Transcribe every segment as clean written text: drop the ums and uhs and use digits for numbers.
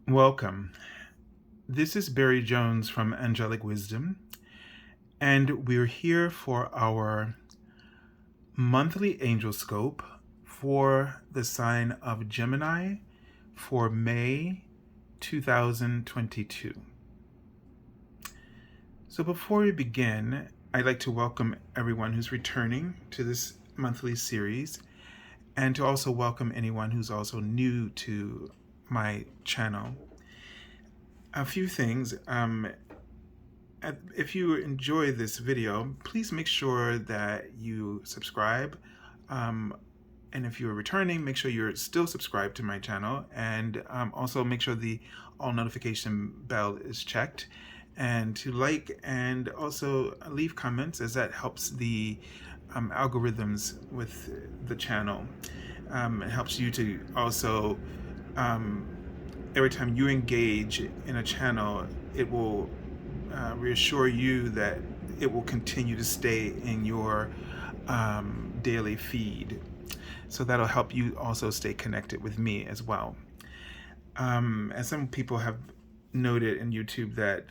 Welcome. This is Barry Jones from Angelic Wisdom, and we're here for our monthly Angelscope for the sign of Gemini for May 2022. So before we begin, I'd like to welcome everyone who's returning to this monthly series, and to also welcome anyone who's also new to my channel. A few things. If you enjoy this video, please make sure that you subscribe. And if you're returning, make sure you're still subscribed to my channel, and also make sure the all notification bell is checked, and to like and also leave comments, as that helps the algorithms with the channel. It helps you to also every time you engage in a channel, it will reassure you that it will continue to stay in your daily feed. So that'll help you also stay connected with me as well. As some people have noted in YouTube that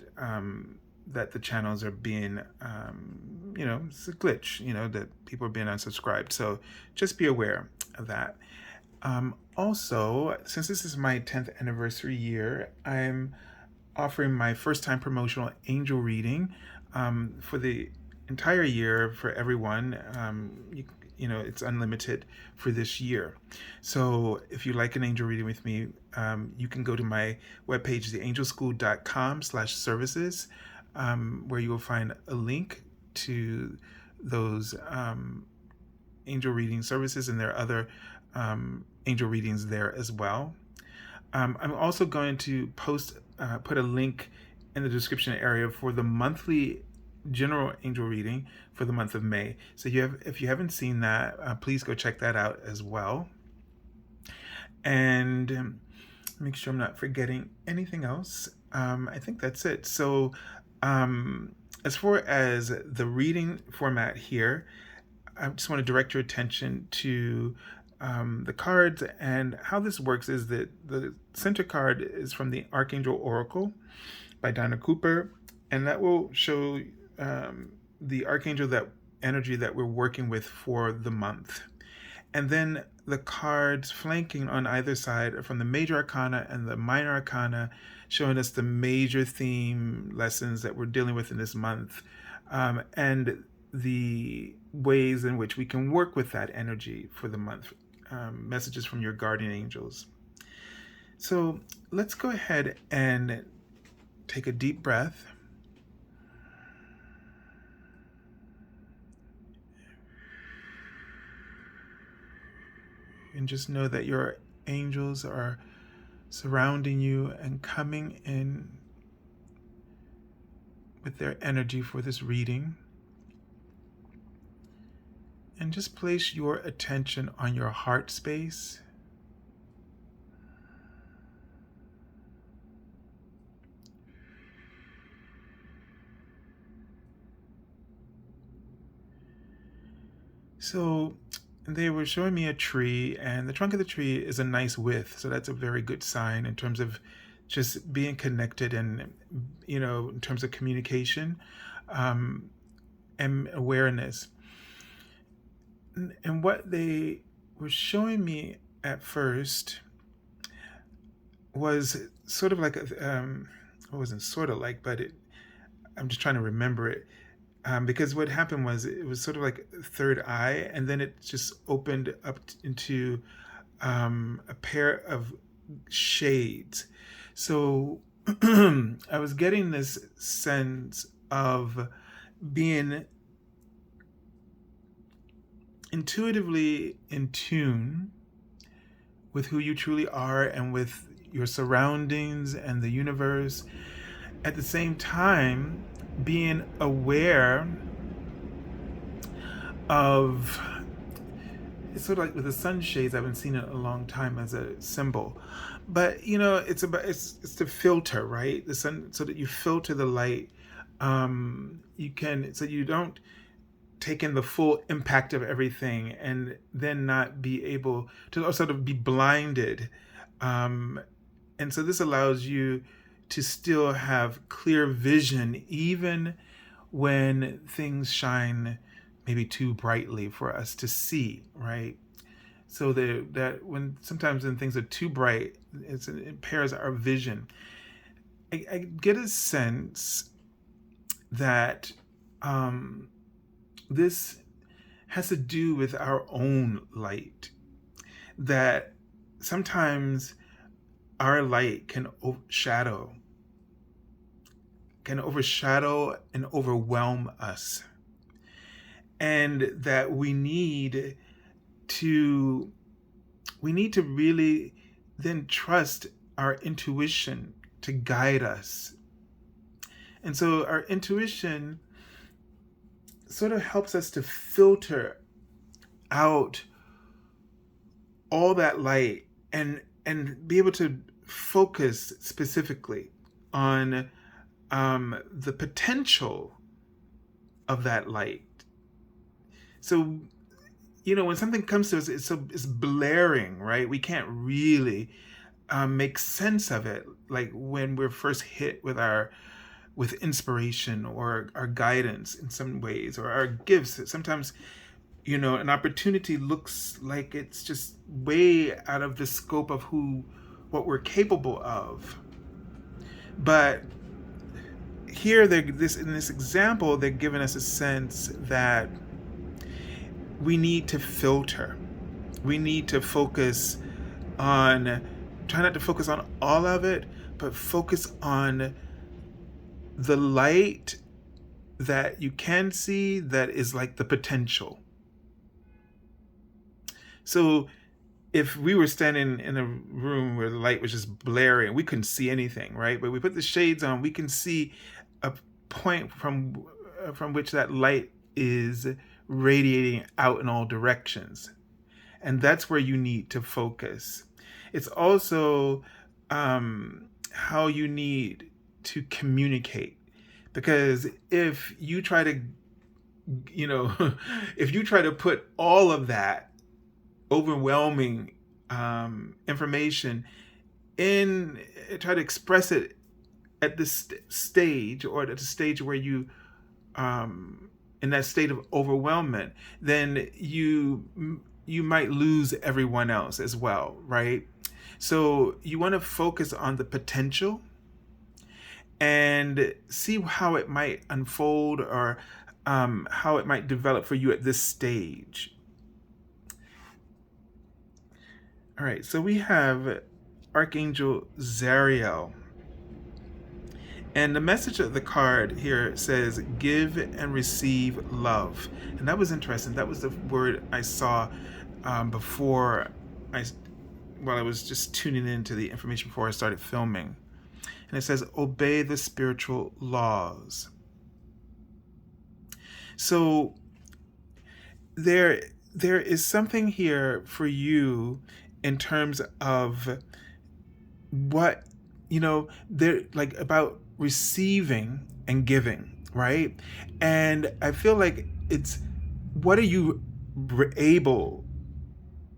that the channels are being, it's a glitch, that people are being unsubscribed. So just be aware of that. Also, since this is my 10th anniversary year, I'm offering my first time promotional angel reading for the entire year for everyone. It's unlimited for this year. So if you like an angel reading with me, you can go to my webpage, theangelschool.com/services, where you will find a link to those angel reading services, and there are other angel readings there as well. I'm also going to put a link in the description area for the monthly general angel reading for the month of May. So if you haven't seen that, please go check that out as well. And make sure I'm not forgetting anything else. I think that's it. So as far as the reading format here, I just want to direct your attention to the cards. And how this works is that the center card is from the Archangel Oracle by Donna Cooper, and that will show the archangel energy that we're working with for the month. And then the cards flanking on either side are from the Major Arcana and the Minor Arcana, showing us the major theme lessons that we're dealing with in this month, and the ways in which we can work with that energy for the month. Messages from your guardian angels. So let's go ahead and take a deep breath. And just know that your angels are surrounding you and coming in with their energy for this reading. And just place your attention on your heart space. So they were showing me a tree, and the trunk of the tree is a nice width. So that's a very good sign in terms of just being connected and, in terms of communication and awareness. And what they were showing me at first was sort of like it wasn't sort of like, but I'm just trying to remember it, because what happened was it was sort of like a third eye, and then it just opened up into a pair of shades. So I was getting this sense of being intuitively in tune with who you truly are and with your surroundings and the universe. At the same time, being aware of, it's sort of like with the sunshades. I haven't seen it in a long time as a symbol, but it's to filter, right? The sun, so that you filter the light. So you don't take in the full impact of everything, and then not be able to sort of be blinded And so this allows you to still have clear vision, even when things shine maybe too brightly for us to see, right? So that sometimes when things are too bright, it impairs our vision. I get a sense that this has to do with our own light, that sometimes our light can overshadow and overwhelm us, and that we need to really then trust our intuition to guide us. And so our intuition sort of helps us to filter out all that light and be able to focus specifically on the potential of that light. So, when something comes to us, it's blaring, right? We can't really make sense of it, like when we're first hit with inspiration or our guidance in some ways, or our gifts. Sometimes, an opportunity looks like it's just way out of the scope of what we're capable of. But here, in this example, they're giving us a sense that we need to filter. We need to focus on, try not to focus on all of it, but focus on the light that you can see that is like the potential. So if we were standing in a room where the light was just blaring, we couldn't see anything, right? But we put the shades on, we can see a point from which that light is radiating out in all directions. And that's where you need to focus. It's also how you need to communicate. Because if you try to, put all of that overwhelming information in, try to express it at this stage, or at the stage where you in that state of overwhelmment, then you might lose everyone else as well, right? So you want to focus on the potential and see how it might unfold, or how it might develop for you at this stage. All right, so we have Archangel Zariel. And the message of the card here says, give and receive love. And that was interesting. That was the word I saw while I was just tuning into the information before I started filming. And it says, obey the spiritual laws. So there is something here for you in terms of what, they're like about receiving and giving, right? And I feel like it's, what are you able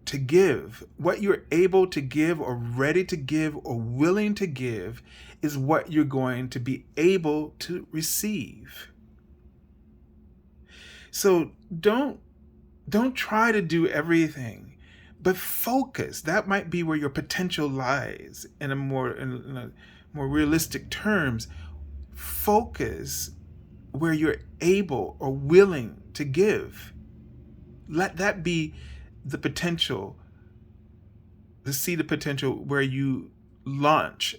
to give? What you're able to give, or ready to give, or willing to give, is what you're going to be able to receive. So don't try to do everything, but focus. That might be where your potential lies in a more realistic terms. Focus where you're able or willing to give. Let that be the potential, the seed of potential where you launch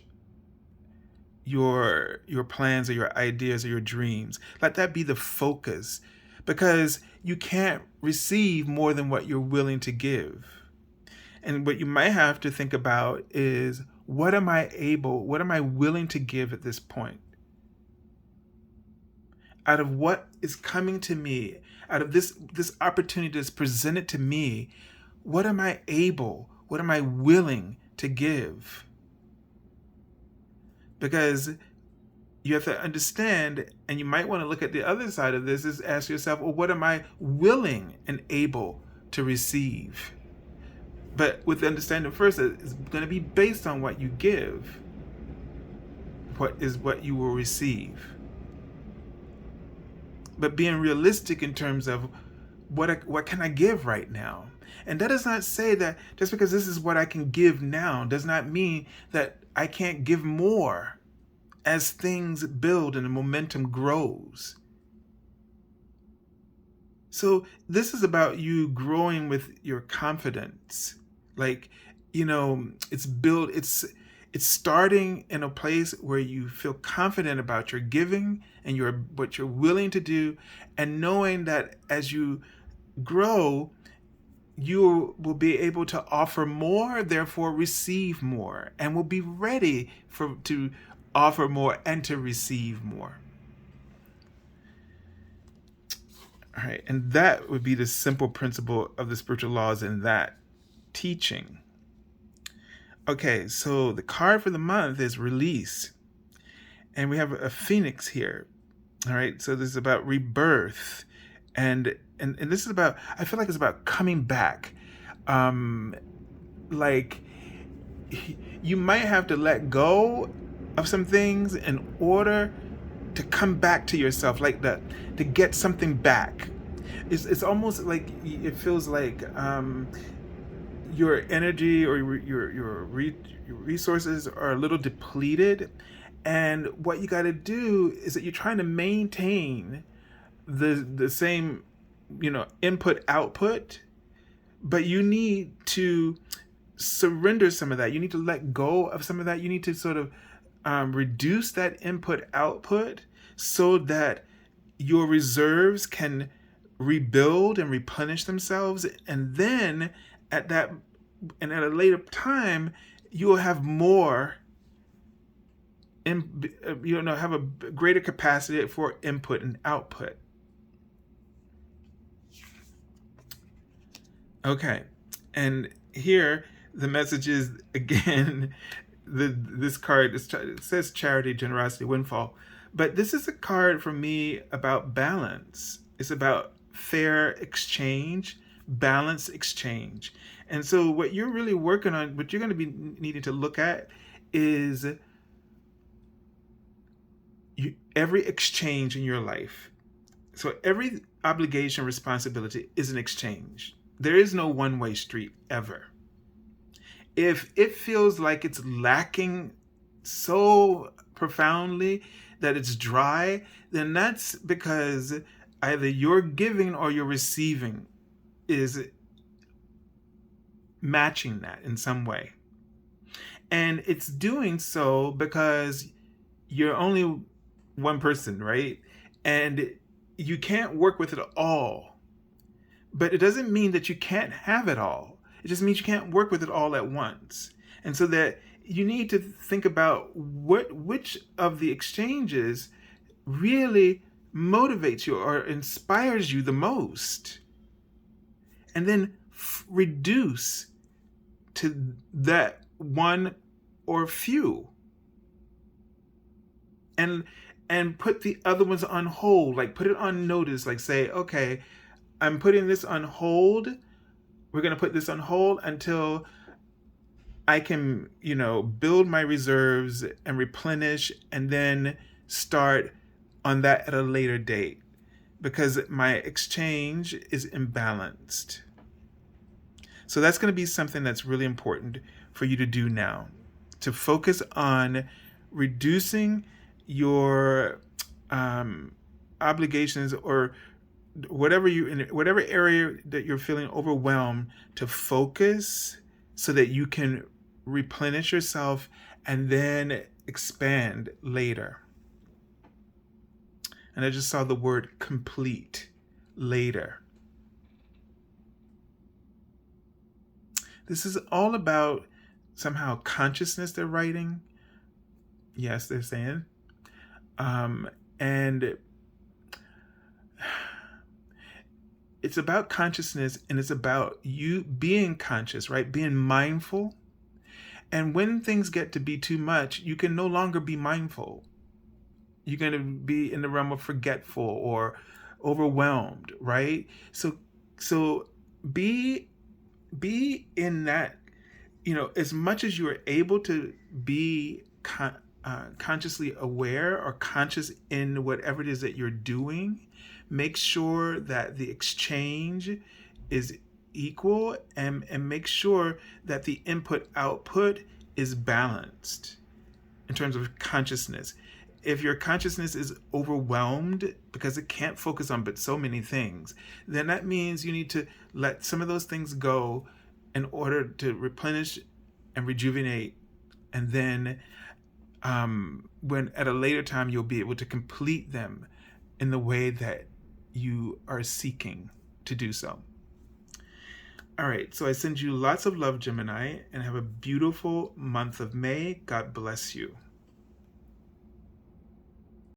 your plans or your ideas or your dreams. Let that be the focus, because you can't receive more than what you're willing to give. And what you might have to think about is, what am I willing to give at this point? Out of what is coming to me, out of this opportunity that's presented to me, what am I willing to give? Because you have to understand, and you might want to look at the other side of this, is ask yourself, well, what am I willing and able to receive? But with the understanding first that it's going to be based on what you give, what you will receive. But being realistic in terms of what can I give right now? And that does not say that just because this is what I can give now does not mean that I can't give more as things build and the momentum grows. So this is about you growing with your confidence. Like, it's starting in a place where you feel confident about your giving and what you're willing to do, and knowing that as you grow, you will be able to offer more, therefore receive more, and will be ready to offer more and to receive more. All right, and that would be the simple principle of the spiritual laws in that teaching. Okay, so the card for the month is release. And we have a phoenix here. All right, so this is about rebirth. And this is about, I feel like it's about coming back. Like, you might have to let go of some things in order to come back to yourself, like that, to get something back. It's almost like it feels like your energy or your resources are a little depleted, and what you got to do is that you're trying to maintain the same input output, but you need to surrender some of that. You need to let go of some of that. You need to sort of reduce that input output so that your reserves can rebuild and replenish themselves, and then at a later time you will have more have a greater capacity for input and output. Okay, and here the message is again, this card it says charity, generosity, windfall, but this is a card for me about balance. It's about fair exchange, balanced exchange. And so what you're really working on, what you're going to be needing to look at is every exchange in your life. So every obligation, responsibility is an exchange. There is no one-way street ever. If it feels like it's lacking so profoundly that it's dry, then that's because either your giving or your receiving is matching that in some way. And it's doing so because you're only one person, right? And you can't work with it all. But it doesn't mean that you can't have it all. It just means you can't work with it all at once. And so that you need to think about which of the exchanges really motivates you or inspires you the most. And then reduce to that one or few. And put the other ones on hold, like put it on notice, like say, okay, I'm putting this on hold. We're going to put this on hold until I can, build my reserves and replenish, and then start on that at a later date, because my exchange is imbalanced. So that's going to be something that's really important for you to do now, to focus on reducing your obligations, or whatever area that you're feeling overwhelmed, to focus so that you can replenish yourself and then expand later. And I just saw the word complete, later. This is all about somehow consciousness, they're writing. Yes, they're saying. And it's about consciousness, and it's about you being conscious, right? Being mindful. And when things get to be too much, you can no longer be mindful. You're going to be in the realm of forgetful or overwhelmed, right? So be be in that, as much as you are able to be consciously aware or conscious in whatever it is that you're doing, make sure that the exchange is equal, and make sure that the input output is balanced in terms of consciousness. If your consciousness is overwhelmed because it can't focus on but so many things, then that means you need to let some of those things go in order to replenish and rejuvenate. And then when at a later time, you'll be able to complete them in the way that you are seeking to do so. All right, so I send you lots of love, Gemini, and have a beautiful month of May. God bless you.